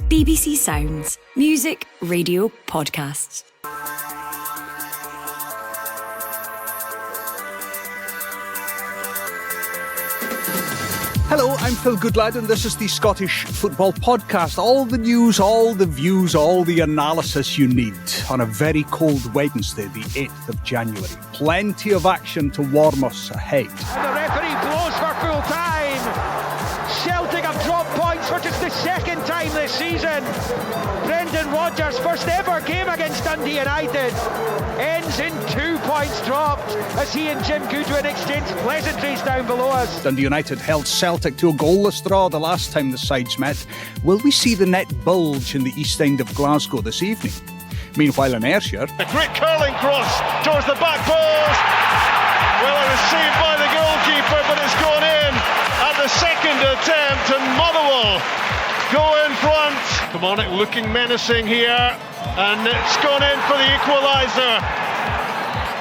BBC Sounds. Music, radio, podcasts. Hello, I'm Phil Goodlad and this is the Scottish Football Podcast. All the news, all the views, all the analysis you need on a very cold Wednesday, the 8th of January. Plenty of action to warm us ahead. And the referee blows for full time. Celtic have dropped points for just the second time this season. Brendan Rodgers' first ever game against Dundee United ends in 2 points dropped as he and Jim Goodwin exchange pleasantries down below us. Dundee United held Celtic to a goalless draw the last time the sides met. Will we see the net bulge in the east end of Glasgow this evening? Meanwhile in Ayrshire, a great curling cross towards the back post. Well, it was saved by the goalkeeper, but it's gone in at the second attempt, and Motherwell go in front. Kilmarnock looking menacing here, and it's gone in for the equaliser.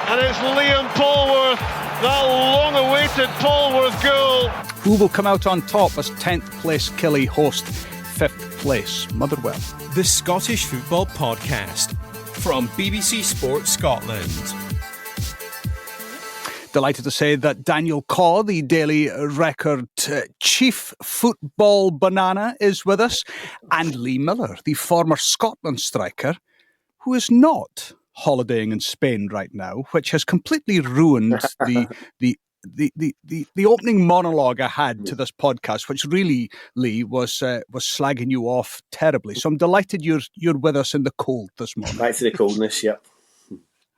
And it's Liam Polworth, that long-awaited Polworth goal. who will come out on top as 10th place Killie host 5th place Motherwell? The Scottish Football Podcast from BBC Sports Scotland. Delighted to say that Daniel Caw, the Daily Record chief football banana, is with us, and Lee Miller, the former Scotland striker, who is not holidaying in Spain right now, which has completely ruined the opening monologue I had to this podcast, which really, Lee, was slagging you off terribly. So I'm delighted you're with us in the cold this morning. Back to the coldness, yep.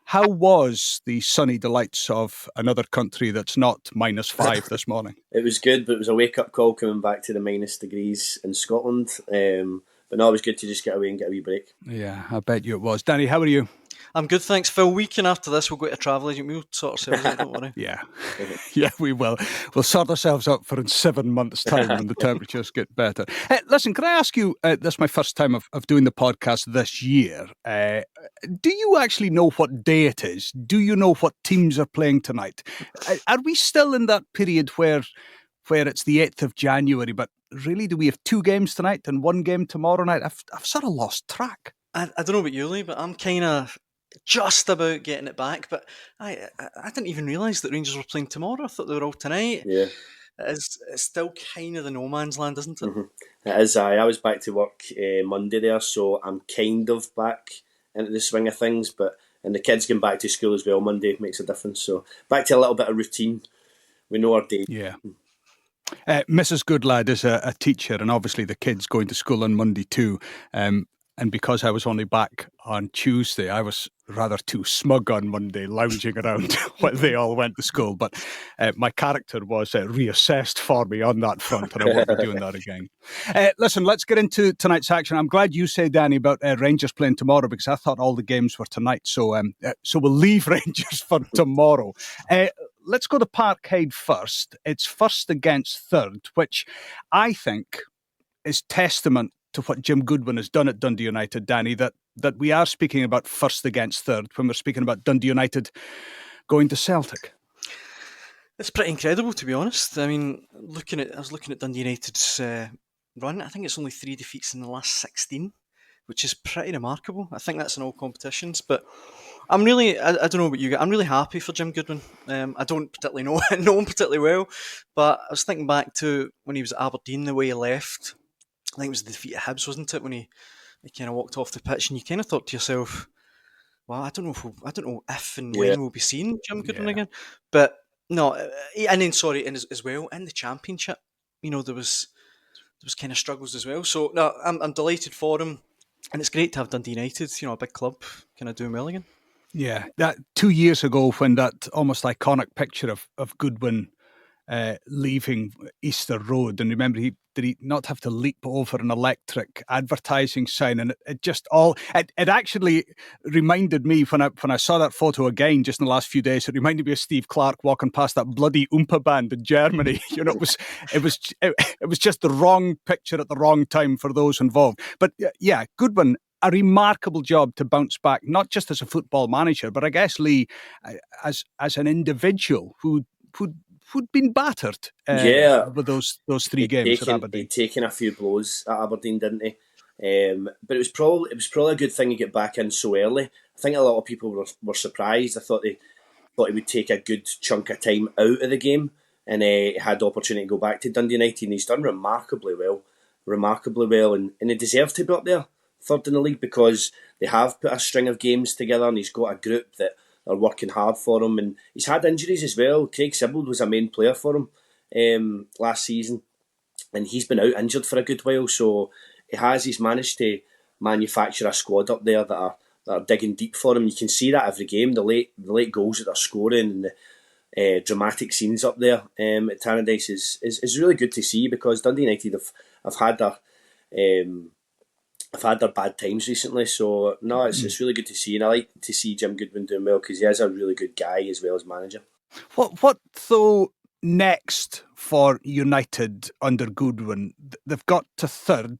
How was the sunny delights of another country that's not -5 this morning? It was good, but it was a wake-up call coming back to the minus degrees in Scotland. But no, it was good to just get away and get a wee break. Yeah, I bet you it was. Danny, how are you? I'm good, thanks, Phil. Week and after this, we'll go to a travel agent. We'll sort ourselves out, don't worry. Yeah, we will. We'll sort ourselves out for in 7 months' time when the temperatures get better. Listen, can I ask you, this is my first time of doing the podcast this year. Do you actually know what day it is? Do you know what teams are playing tonight? Are we still in that period where it's the 8th of January, but really do we have 2 games tonight and 1 game tomorrow night? I've sort of lost track. I don't know about you, Lee, but I'm kind of just about getting it back, but I didn't even realise that Rangers were playing tomorrow. I thought they were all tonight. Yeah. It's still kind of the no man's land, isn't it? Mm-hmm. It is. I was back to work Monday there, so I'm kind of back into the swing of things, and the kids going back to school as well Monday makes a difference. So back to a little bit of routine. We know our day. Yeah. Mrs. Goodlad is a teacher, and obviously the kids going to school on Monday too. And because I was only back on Tuesday, I was rather too smug on Monday, lounging around while they all went to school. But my character was reassessed for me on that front, and I won't be doing that again. Listen, let's get into tonight's action. I'm glad you said, Danny, about Rangers playing tomorrow, because I thought all the games were tonight. So we'll leave Rangers for tomorrow. Let's go to Parkhead first. It's first against third, which I think is testament to what Jim Goodwin has done at Dundee United, Danny, that we are speaking about first against third when we're speaking about Dundee United going to Celtic. It's pretty incredible, to be honest. I mean, I was looking at Dundee United's run. I think it's only 3 defeats in the last 16, which is pretty remarkable. I think that's in all competitions, but I'm really, I don't know about you guys, I'm really happy for Jim Goodwin. I don't particularly know him particularly well, but I was thinking back to when he was at Aberdeen, the way he left. I think it was the defeat at Hibs, wasn't it, when he kind of walked off the pitch, and you kind of thought to yourself, well, I don't know if and when we'll be seeing Jim Goodwin again. But no, and then as well in the Championship, there was kind of struggles as well. So no, I'm delighted for him, and it's great to have Dundee United, a big club, kind of doing well again. Yeah, that 2 years ago when that almost iconic picture of Goodwin leaving Easter Road, and remember did he not have to leap over an electric advertising sign, and it actually reminded me when I saw that photo again just in the last few days, it reminded me of Steve Clark walking past that bloody Oompa band in Germany. It was just the wrong picture at the wrong time for those involved. But yeah, Goodwin, a remarkable job to bounce back, not just as a football manager, but I guess, Lee, as an individual who'd been battered with those 3 games at Aberdeen. He'd taken a few blows at Aberdeen, didn't he? But it was probably a good thing to get back in so early. I think a lot of people were surprised. I thought he would take a good chunk of time out of the game, and had the opportunity to go back to Dundee United, and he's done remarkably well, and he deserves to be up there, third in the league, because they have put a string of games together, and he's got a group that are working hard for him, and he's had injuries as well. Craig Sibbald was a main player for him last season, and he's been out injured for a good while, so he's managed to manufacture a squad up there that are digging deep for him. You can see that every game, the late goals that they're scoring, and the dramatic scenes up there at Tannadice is really good to see, because Dundee United have had their bad times recently. So no, it's really good to see, and I like to see Jim Goodwin doing well, because he is a really good guy as well as manager. What though next for United under Goodwin? They've got to third.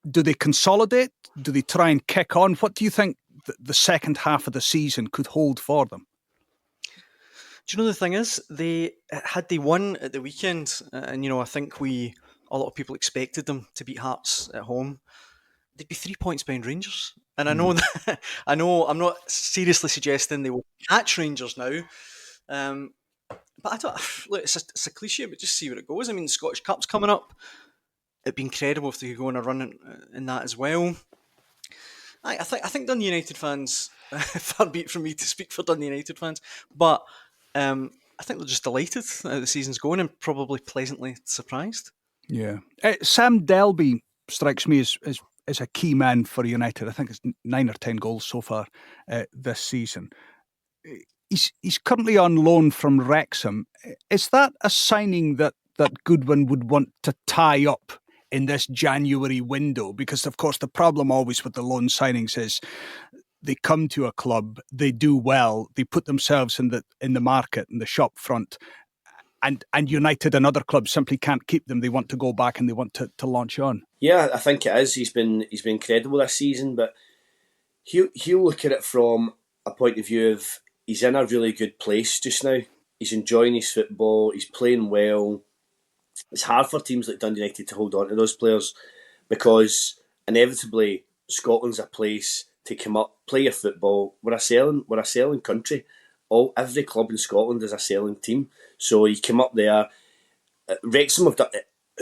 Do they consolidate? Do they try and kick on? What do you think the second half of the season could hold for them? Do you know, the thing is, they won at the weekend, and I think a lot of people expected them to beat Hearts at home, they'd be 3 points behind Rangers. And I know that I'm not seriously suggesting they will catch Rangers now. But I don't look. It's a cliche, but just see where it goes. I mean, the Scottish Cup's coming up. It'd be incredible if they could go on a run in that as well. I think Dundee United fans, far be it from me to speak for Dundee United fans, but I think they're just delighted how the season's going, and probably pleasantly surprised. Yeah. Sam Delby strikes me as a key man for United. I think it's 9 or 10 goals so far this season. He's currently on loan from Wrexham. Is that a signing that Goodwin would want to tie up in this January window? Because, of course, the problem always with the loan signings is they come to a club, they do well, they put themselves in the market, in the shop front, and United and other clubs simply can't keep them. They want to go back and they want to launch on. Yeah, I think it is. He's been incredible this season, but he'll look at it from a point of view of he's in a really good place just now. He's enjoying his football, he's playing well. It's hard for teams like Dundee United to hold on to those players, because inevitably Scotland's a place to come up, play your football. We're a selling country. Every club in Scotland is a selling team. So you come up there. Wrexham have done,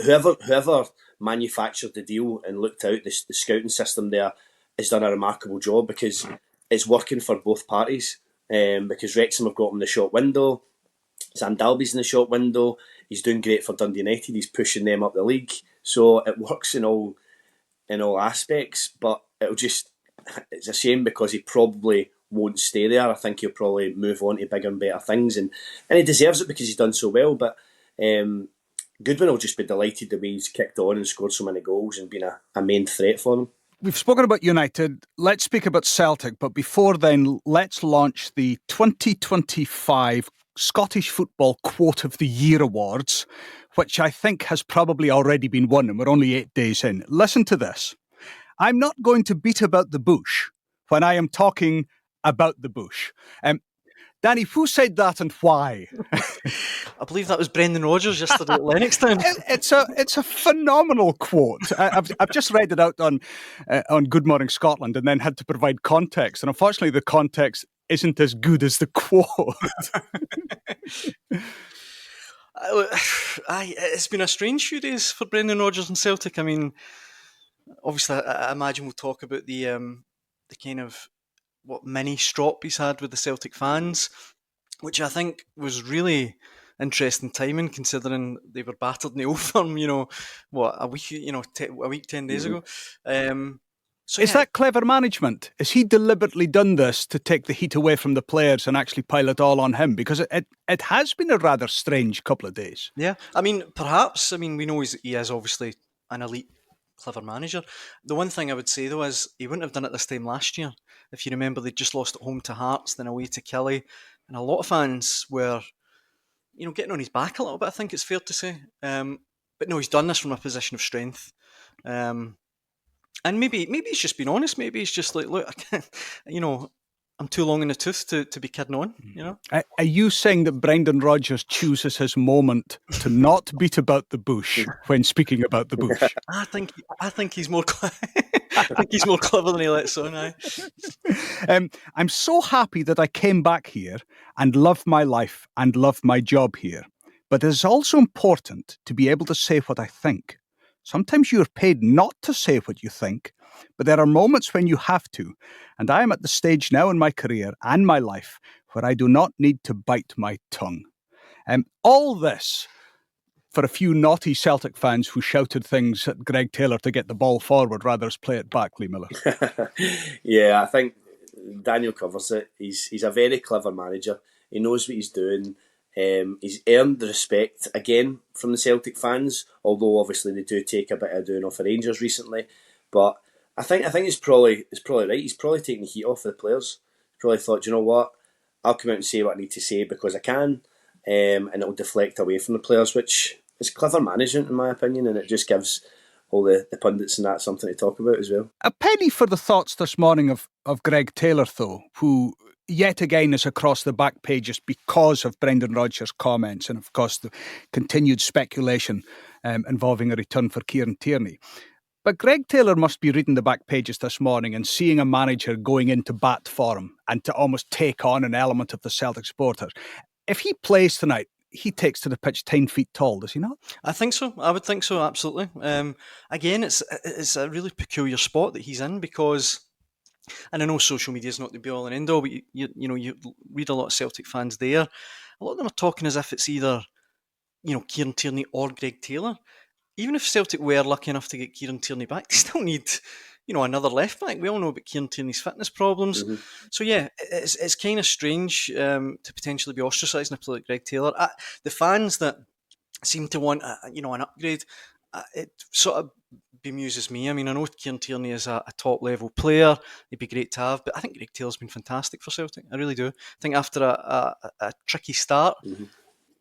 whoever manufactured the deal and looked out the scouting system there has done a remarkable job, because it's working for both parties. Because Wrexham have got him in the short window. Sam Dalby's in the short window. He's doing great for Dundee United. He's pushing them up the league. So it works in all aspects. But it's a shame, because he probably won't stay there. I think he'll probably move on to bigger and better things, and he deserves it because he's done so well. But Goodwin will just be delighted the way he's kicked on and scored so many goals and been a main threat for them. We've spoken about United. Let's speak about Celtic. But before then, let's launch the 2025 Scottish Football Quote of the Year Awards, which I think has probably already been won, and we're only 8 days in. Listen to this. I'm not going to beat about the bush when I am talking about the bush. Danny, who said that and why? I believe that was Brendan Rodgers yesterday at Lennoxtown. It's a phenomenal quote. I've just read it out on Good Morning Scotland and then had to provide context. And unfortunately, the context isn't as good as the quote. It's been a strange few days for Brendan Rodgers and Celtic. I mean, obviously, I imagine we'll talk about the kind of mini strop he's had with the Celtic fans, which I think was really interesting timing, considering they were battered in the Old Firm, a week, 10 days ago. Is that clever management? Has he deliberately done this to take the heat away from the players and actually pile it all on him? Because it has been a rather strange couple of days. Yeah, I mean, perhaps. I mean, we know he is obviously an elite, clever manager. The one thing I would say, though, is he wouldn't have done it this time last year. If you remember, they just lost at home to Hearts, then away to Killie. And a lot of fans were, getting on his back a little bit, I think it's fair to say. But no, he's done this from a position of strength. And maybe he's just been honest. Maybe he's just like, look, I can't, I'm too long in the tooth to be kidding on, Are you saying that Brendan Rodgers chooses his moment to not beat about the bush when speaking about the bush? I think he's more I think he's more clever than he lets on. I'm so happy that I came back here and love my life and love my job here. But it is also important to be able to say what I think. Sometimes you are paid not to say what you think, but there are moments when you have to. And I am at the stage now in my career and my life where I do not need to bite my tongue. All this for a few naughty Celtic fans who shouted things at Greg Taylor to get the ball forward rather than play it back, Lee Miller. Yeah, I think Daniel covers it. He's a very clever manager. He knows what he's doing. He's earned the respect again from the Celtic fans, although obviously they do take a bit of doing off the Rangers recently. But I think it's probably right. He's probably taking the heat off the players. He's probably thought, you know what, I'll come out and say what I need to say because I can, and it'll deflect away from the players, which is clever management in my opinion, and it just gives all the pundits and that something to talk about as well. A penny for the thoughts this morning of Greg Taylor, though, who yet again is across the back pages because of Brendan Rodgers' comments and, of course, the continued speculation involving a return for Kieran Tierney. But Greg Taylor must be reading the back pages this morning and seeing a manager going into bat for him and to almost take on an element of the Celtic supporters. If he plays tonight, he takes to the pitch 10 feet tall, does he not? I think so. I would think so, absolutely. Again, it's a really peculiar spot that he's in because, and I know social media is not the be-all and end-all, but you read a lot of Celtic fans there. A lot of them are talking as if it's either, Kieran Tierney or Greg Taylor. Even if Celtic were lucky enough to get Kieran Tierney back, they still need, another left back. We all know about Kieran Tierney's fitness problems. Mm-hmm. So yeah, it's kind of strange to potentially be ostracising a player like Greg Taylor. The fans that seem to want an upgrade, it sort of bemuses me. I mean, I know Kieran Tierney is a top level player. He'd be great to have, but I think Greg Taylor's been fantastic for Celtic. I really do. I think after a tricky start, mm-hmm.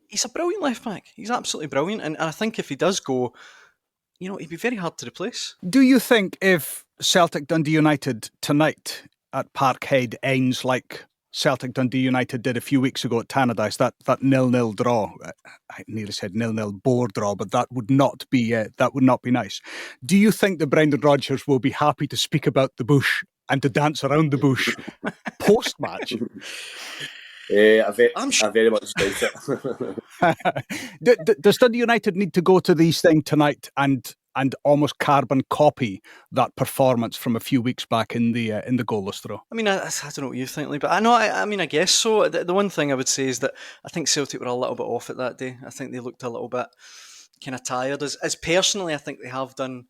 He's a brilliant left back. He's absolutely brilliant. And I think if he does go, he'd be very hard to replace. Do you think if Celtic Dundee United tonight at Parkhead ends like Celtic Dundee United did a few weeks ago at Tannadice, that 0-0 draw, I nearly said 0-0 bore draw, but that would not be nice. Do you think that Brendan Rodgers will be happy to speak about the bush and to dance around the bush post-match? I very much doubt it. Does Dundee United need to go to these things tonight and almost carbon copy that performance from a few weeks back in the goalless draw? I mean, I don't know what you think, Lee, but I guess so. The one thing I would say is that I think Celtic were a little bit off it that day. I think they looked a little bit kind of tired. As personally, I think they have done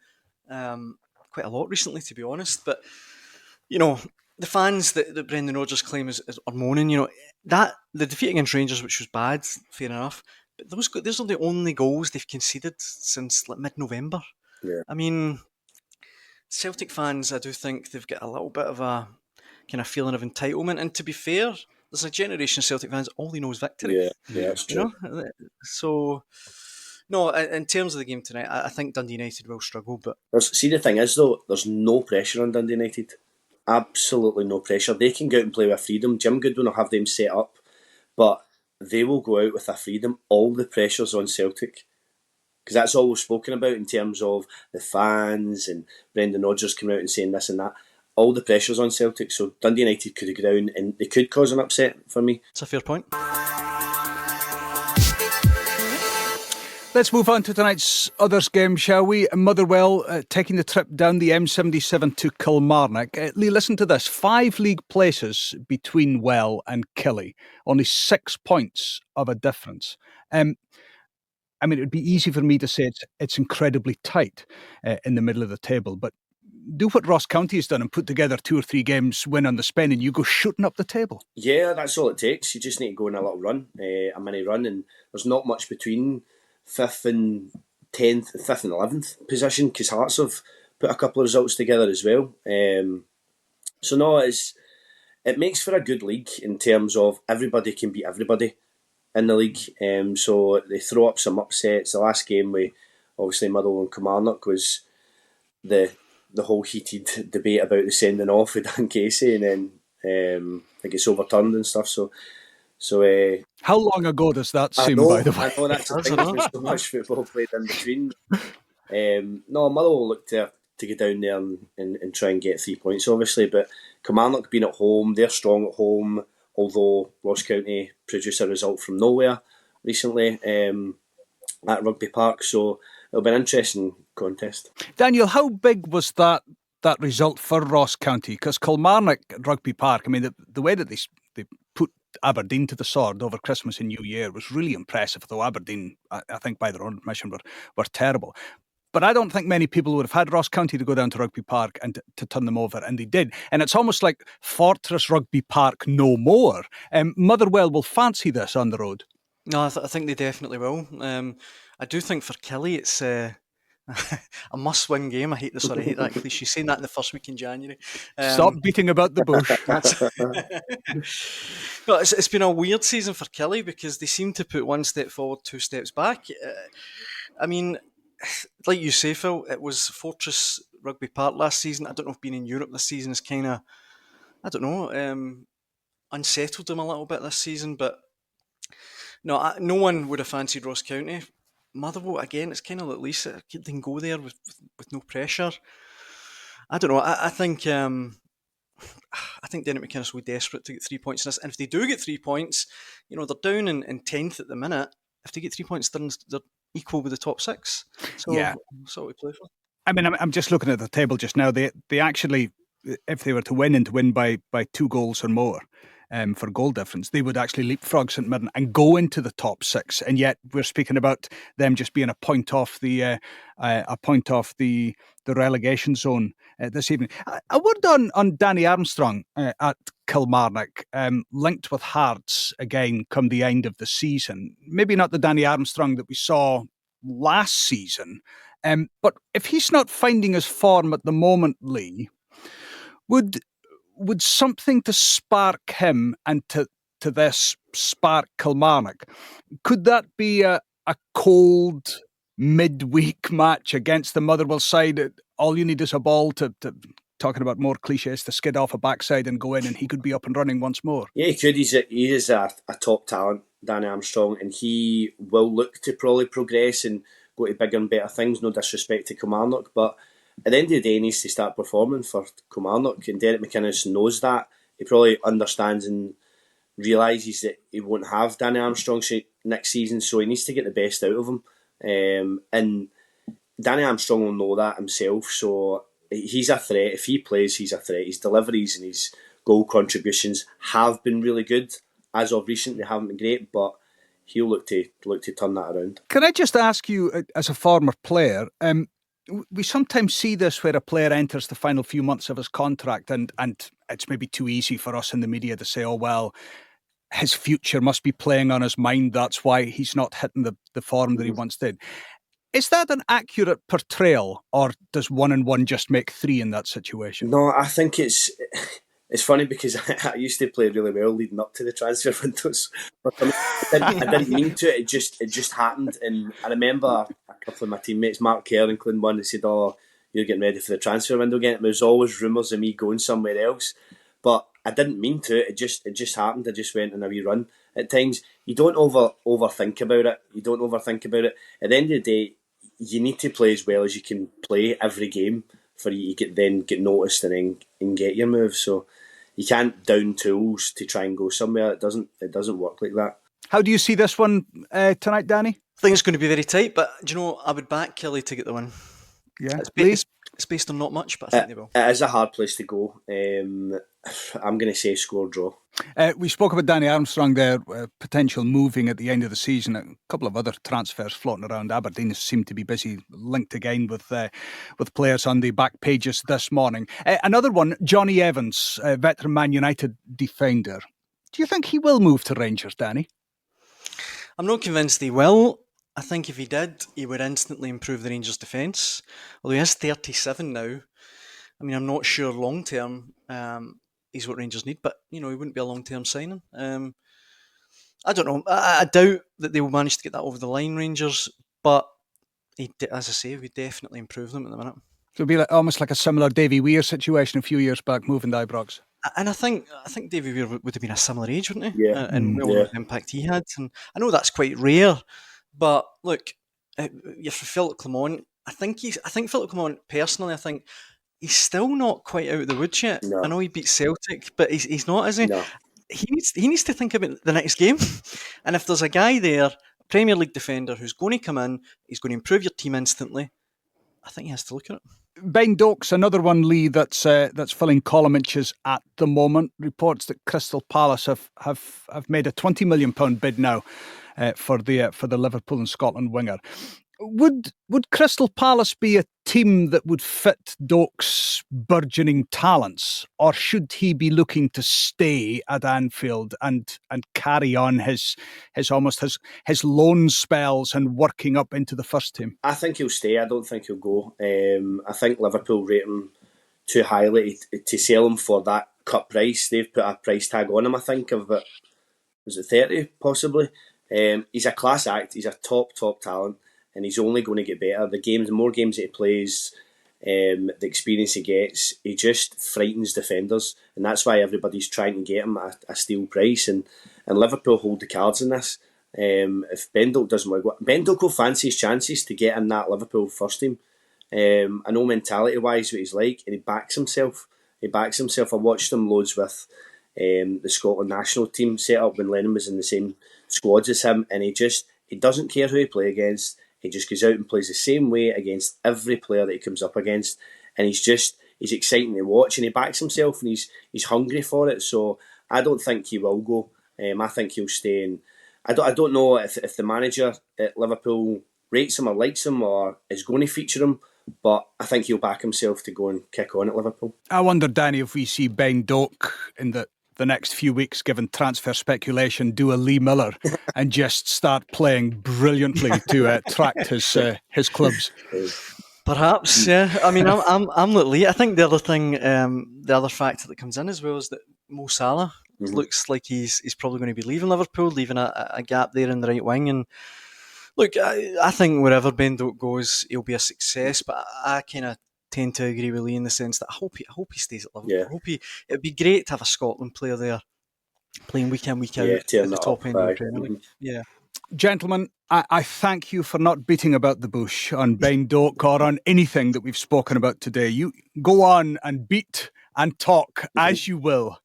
quite a lot recently, to be honest. But the fans that Brendan Rodgers claim are moaning, that the defeat against Rangers, which was bad, fair enough, but those are the only goals they've conceded since mid-November. Yeah. I mean, Celtic fans, I do think they've got a little bit of a kind of feeling of entitlement. And to be fair, there's a generation of Celtic fans, all they know is victory. Yeah, that's true. So, no, in terms of the game tonight, I think Dundee United will struggle. But see, the thing is, though, there's no pressure on Dundee United. Absolutely no pressure. They can go out and play with freedom. Jim Goodwin will have them set up, but they will go out with a freedom. All the pressure's on Celtic, because that's all we've spoken about in terms of the fans and Brendan Rodgers coming out and saying this and that. All the pressure's on Celtic, so Dundee United could go down and they could cause an upset for me. It's a fair point. Let's move on to tonight's others game, shall we? Motherwell taking the trip down the M77 to Kilmarnock. Lee, listen to this. 5 league places between Well and Killy. Only 6 points of a difference. I mean, it would be easy for me to say it's incredibly tight in the middle of the table, but do what Ross County has done and put together 2 or 3 games, win on the spin, and you go shooting up the table. Yeah, that's all it takes. You just need to go on a little run, a mini run, and there's not much between 5th and 10th, 5th and 11th position, because Hearts have put a couple of results together as well. So no, it makes for a good league in terms of everybody can beat everybody in the league. So they throw up some upsets. The last game with obviously Motherwell and Kilmarnock was the whole heated debate about the sending off with Dan Casey, and then it gets overturned and stuff. So how long ago does that seem, by the way? I know that's the thing. There's so much football played in between. No, Motherwell looked to to get down there and try and get 3 points, obviously. But Kilmarnock being at home, they're strong at home, although Ross County produced a result from nowhere recently at Rugby Park. So it'll be an interesting contest. Daniel, how big was that result for Ross County? Because Kilmarnock at Rugby Park, I mean, the way that they put Aberdeen to the sword over Christmas and New Year was really impressive, though Aberdeen, I think by their own admission, were terrible. But I don't think many people would have had Ross County to go down to Rugby Park and to turn them over, and they did. And it's almost like Fortress Rugby Park no more. Motherwell will fancy this on the road. No, I think they definitely will. I do think for Killie it's a must-win game. I hate that cliche, saying that in the first week in January. Stop beating about the bush. But it's been a weird season for Killie because they seem to put one step forward, two steps back. I mean, like you say, Phil, it was Fortress Rugby Park last season. I don't know if being in Europe this season is kind of, I don't know, unsettled them a little bit this season. But no, no one would have fancied Ross County. Motherwell, again, it's kind of at least they can go there with no pressure. I don't know. I think Derek McInnes will be desperate to get 3 points in this. And if they do get 3 points, they're down in 10th at the minute. If they get 3 points, they're equal with the top six. So yeah, that's what we play for. I mean, I'm just looking at the table just now. They actually, if they were to win and to win by 2 goals or more for goal difference, they would actually leapfrog St Mirren and go into the top six. And yet we're speaking about them just being a point off the relegation zone this evening. A word on Danny Armstrong at Kilmarnock, linked with Hearts again come the end of the season. Maybe not the Danny Armstrong that we saw last season, but if he's not finding his form at the moment, Lee, would something to spark him and to this spark Kilmarnock? Could that be a cold midweek match against the Motherwell side? All you need is a ball to talking about more cliches, to skid off a backside and go in, and he could be up and running once more. Yeah, he could. He is a top talent, Danny Armstrong, and he will look to probably progress and go to bigger and better things. No disrespect to Kilmarnock, but at the end of the day, he needs to start performing for Kilmarnock, and Derek McInnes knows that. He probably understands and realises that he won't have Danny Armstrong next season, so he needs to get the best out of him. And Danny Armstrong will know that himself, so he's a threat. If he plays, he's a threat. His deliveries and his goal contributions have been really good. As of recent, they haven't been great, but he'll look to turn that around. Can I just ask you, as a former player, we sometimes see this where a player enters the final few months of his contract and it's maybe too easy for us in the media to say, oh, well, his future must be playing on his mind. That's why he's not hitting the form that he once did. Is that an accurate portrayal, or does 1 and 1 just make 3 in that situation? No, I think it's funny because I used to play really well leading up to the transfer windows. I didn't mean to. It just happened. And I remember a couple of my teammates, Mark Kerr and Clint One, they said, "Oh, you're getting ready for the transfer window again." There was always rumours of me going somewhere else, but I didn't mean to. It just happened. I just went on a wee run. At times, you don't overthink about it. At the end of the day, you need to play as well as you can play every game for you to get noticed and get your moves. So you can't down tools to try and go somewhere. It doesn't work like that. How do you see this one tonight, Danny? I think it's going to be very tight, but do you know, I would back Killie to get the win. Yeah, it's based on not much, but I think they will. It is a hard place to go. I'm going to say score draw. We spoke about Danny Armstrong there, potential moving at the end of the season. A couple of other transfers floating around. Aberdeen seem to be busy, linked again with players on the back pages this morning. Another one, Johnny Evans, veteran Man United defender. Do you think he will move to Rangers, Danny? I'm not convinced he will. I think if he did, he would instantly improve the Rangers' defence. Although he is 37 now. I mean, I'm not sure long term he's what Rangers need, but he wouldn't be a long term signing. I don't know. I doubt that they will manage to get that over the line, Rangers. But as I say, we definitely improve them at the minute. So it'll be almost like a similar Davy Weir situation a few years back, moving to Ibrox. And I think Davy Weir would have been a similar age, wouldn't he? Yeah. And the impact he had. And I know that's quite rare. But look, you're for Philip Clement, I think Philip Clement, personally, I think he's still not quite out of the woods yet. No. I know he beat Celtic, but he's not, is he? No. He needs to think about the next game. And if there's a guy there, a Premier League defender, who's going to come in, he's going to improve your team instantly, I think he has to look at it. Ben Doak's another one, Lee, that's filling column inches at the moment. Reports that Crystal Palace have made a £20 million bid now for the Liverpool and Scotland winger. Would Crystal Palace be a team that would fit Doak's burgeoning talents, or should he be looking to stay at Anfield and carry on his loan spells and working up into the first team? I think he'll stay. I don't think he'll go. I think Liverpool rate him too highly to sell him for that cut price. They've put a price tag on him, I think, of about, was it 30 possibly? He's a class act. He's a top talent. And he's only going to get better. The more games that he plays, the experience he gets, he just frightens defenders. And that's why everybody's trying to get him at a steal price. And Liverpool hold the cards in this. If Ben Doak doesn't work, Ben Doak will fancy his chances to get in that Liverpool first team. I know mentality-wise what he's like, and he backs himself. I watched him loads with the Scotland national team set up when Lennon was in the same squads as him, and he doesn't care who he plays against. He just goes out and plays the same way against every player that he comes up against, and he's exciting to watch, and he backs himself, and he's hungry for it. So I don't think he will go. I think he'll stay. And I don't know if the manager at Liverpool rates him or likes him or is going to feature him, but I think he'll back himself to go and kick on at Liverpool. I wonder, Danny, if we see Ben Doak in the next few weeks, given transfer speculation, do a Lee Miller and just start playing brilliantly to attract his clubs. Perhaps, yeah. I mean, I'm like Lee. I think the other factor that comes in as well is that Mo Salah looks like he's probably going to be leaving Liverpool, leaving a gap there in the right wing. And look, I think wherever Ben Doak goes, he'll be a success. But I kind of tend to agree with Lee in the sense that I hope he stays at Liverpool. Yeah. It'd be great to have a Scotland player there playing week in, week out at the top end of the Premier League. Yeah. Gentlemen, I thank you for not beating about the bush on Ben Doak or on anything that we've spoken about today. You go on and beat and talk as you will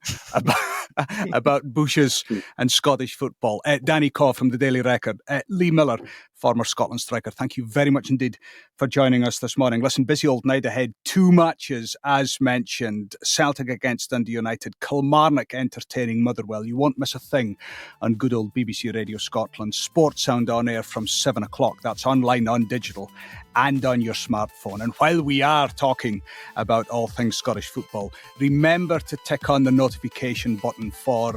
about bushes and Scottish football. Danny Caw from the Daily Record. Lee Miller, former Scotland striker, thank you very much indeed for joining us this morning. Listen, busy old night ahead. 2 matches, as mentioned. Celtic against Dundee United. Kilmarnock entertaining Motherwell. You won't miss a thing on good old BBC Radio Scotland. Sports Sound on air from 7 o'clock. That's online, on digital, and on your smartphone. And while we are talking about all things Scottish football, remember to tick on the notification button for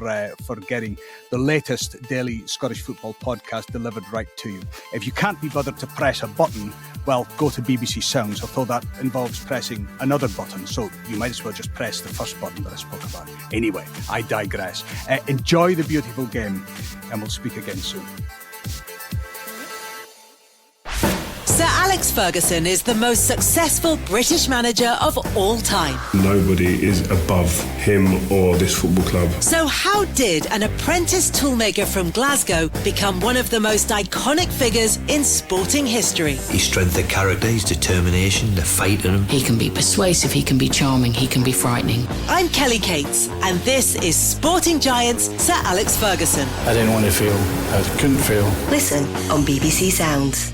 getting the latest daily Scottish football podcast delivered right to you. If you can't be bothered to press a button, well, go to BBC Sounds, although that involves pressing another button, so you might as well just press the first button that I spoke about. Anyway, I digress. Enjoy the beautiful game, and we'll speak again soon. Sir Alex Ferguson is the most successful British manager of all time. Nobody is above him or this football club. So how did an apprentice toolmaker from Glasgow become one of the most iconic figures in sporting history? His strength of character, his determination, the fight in him. He can be persuasive, he can be charming, he can be frightening. I'm Kelly Cates, and this is Sporting Giants Sir Alex Ferguson. I didn't want to feel, I couldn't feel. Listen on BBC Sounds.